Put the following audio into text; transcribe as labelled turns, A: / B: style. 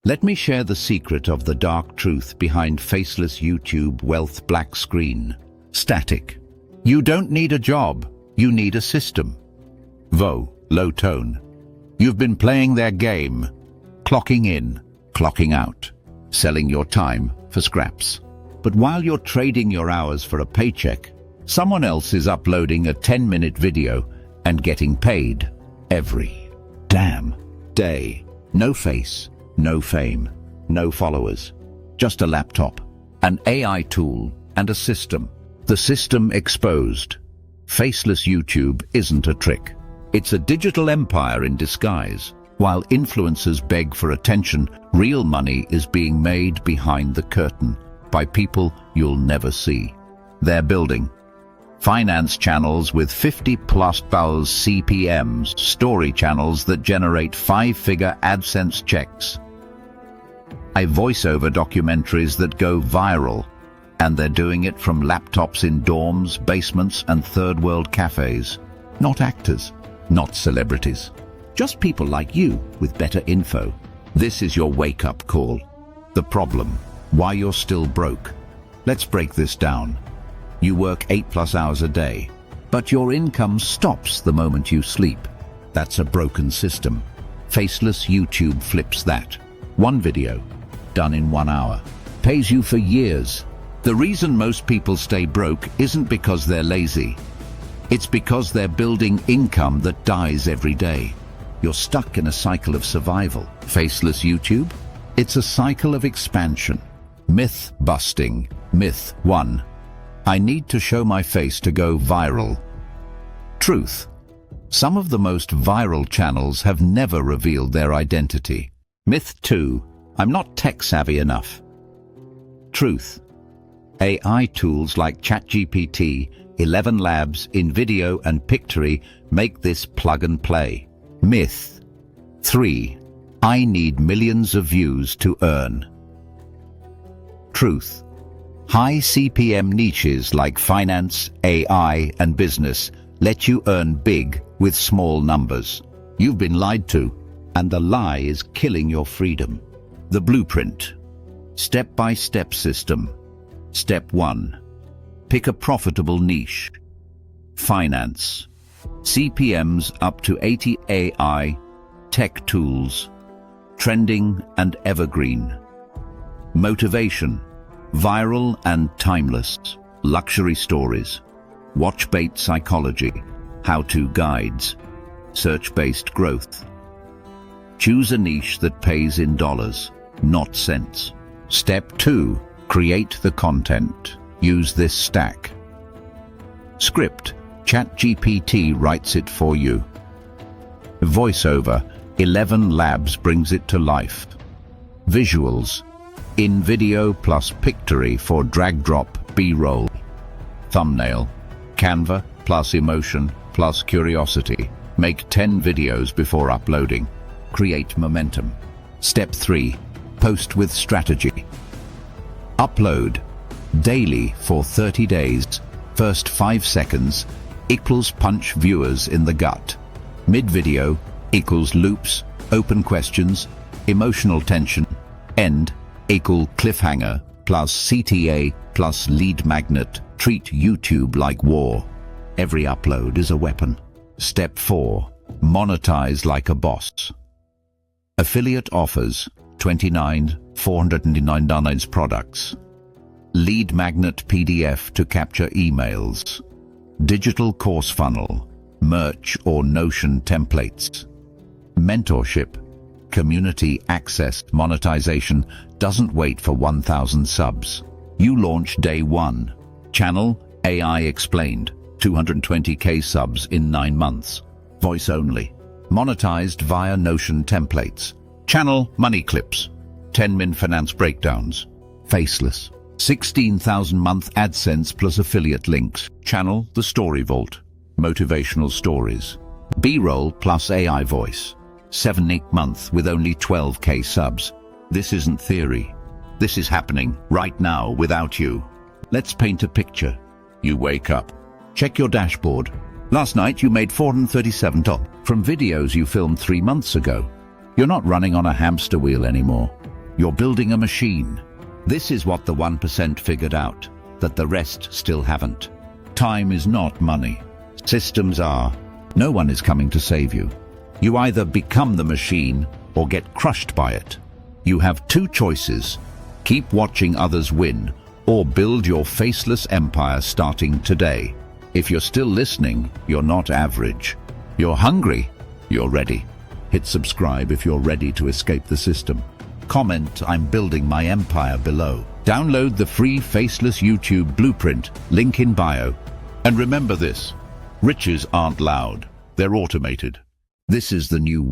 A: Let me share the secret of the dark truth behind Faceless YouTube wealth black screen. Static. You don't need a job, you need a system. Low tone. You've been playing their game, clocking in, clocking out, selling your time for scraps. But while you're trading your hours for a paycheck, someone else is uploading a 10-minute video and getting paid every damn day. No face, no fame, no followers, just a laptop, an AI tool, and a system. The system exposed. Faceless YouTube isn't a trick. It's a digital empire in disguise. While influencers beg for attention, real money is being made behind the curtain by people you'll never see. They're building finance channels with 50+ CPMs, story channels that generate 5-figure AdSense checks, voiceover documentaries that go viral, and they're doing it from laptops in dorms, basements, and third-world cafes. Not actors, not celebrities, just people like you with better info. This is your wake-up call. The problem, why you're still broke. Let's break this down. You work 8+ hours a day, but your income stops the moment you sleep. That's a broken system. Faceless YouTube flips that. One video, done in 1 hour, pays you for years. The reason most people stay broke isn't because they're lazy. It's because they're building income that dies every day. You're stuck in a cycle of survival. Faceless YouTube? It's a cycle of expansion. Myth busting. Myth 1. I need to show my face to go viral. Truth. Some of the most viral channels have never revealed their identity. Myth 2. I'm not tech-savvy enough. Truth. AI tools like ChatGPT, ElevenLabs, InVideo, and Pictory make this plug-and-play. Myth 3. I need millions of views to earn. Truth. High CPM niches like finance, AI, and business let you earn big with small numbers. You've been lied to, and the lie is killing your freedom. The blueprint. Step-by-step system. Step 1. Pick a profitable niche. Finance. CPMs up to 80. AI, tech tools, trending and evergreen. Motivation. Viral and timeless. Luxury stories. Watch-bait psychology. How-to guides. Search-based growth. Choose a niche that pays in dollars, not cents. Step 2. Create the content. Use this stack. Script. ChatGPT writes it for you. Voiceover. ElevenLabs brings it to life. Visuals. InVideo plus Pictory for drag-drop B-roll. Thumbnail. Canva plus emotion plus curiosity. Make 10 videos before uploading. Create momentum. Step 3. Post with strategy. Upload daily for 30 days. First 5 seconds equals punch viewers in the gut. Mid-video equals loops, open questions, emotional tension. End equal cliffhanger plus CTA plus lead magnet. Treat YouTube like war. Every upload is a weapon. Step 4. Monetize like a boss. Affiliate offers. 499 products. Lead magnet PDF to capture emails. Digital course funnel. Merch or Notion templates. Mentorship. Community access. Monetization doesn't wait for 1,000 subs. You launch day 1. Channel AI explained. 220k subs in 9 months. Voice only. Monetized via Notion templates. Channel money clips. 10-min finance breakdowns. Faceless. 16,000 month AdSense plus affiliate links. Channel the story vault. Motivational stories. B-roll plus AI voice. 7 month with only 12k subs. This isn't theory. This is happening right now without you. Let's paint a picture. You wake up. Check your dashboard. Last night you made $437 from videos you filmed 3 months ago. You're not running on a hamster wheel anymore. You're building a machine. This is what the 1% figured out, that the rest still haven't. Time is not money. Systems are. No one is coming to save you. You either become the machine or get crushed by it. You have two choices. Keep watching others win or build your faceless empire starting today. If you're still listening, you're not average. You're hungry, you're ready. Hit subscribe if you're ready to escape the system. Comment, "I'm building my empire" below. Download the free Faceless YouTube blueprint, link in bio. And remember this, riches aren't loud, they're automated. This is the new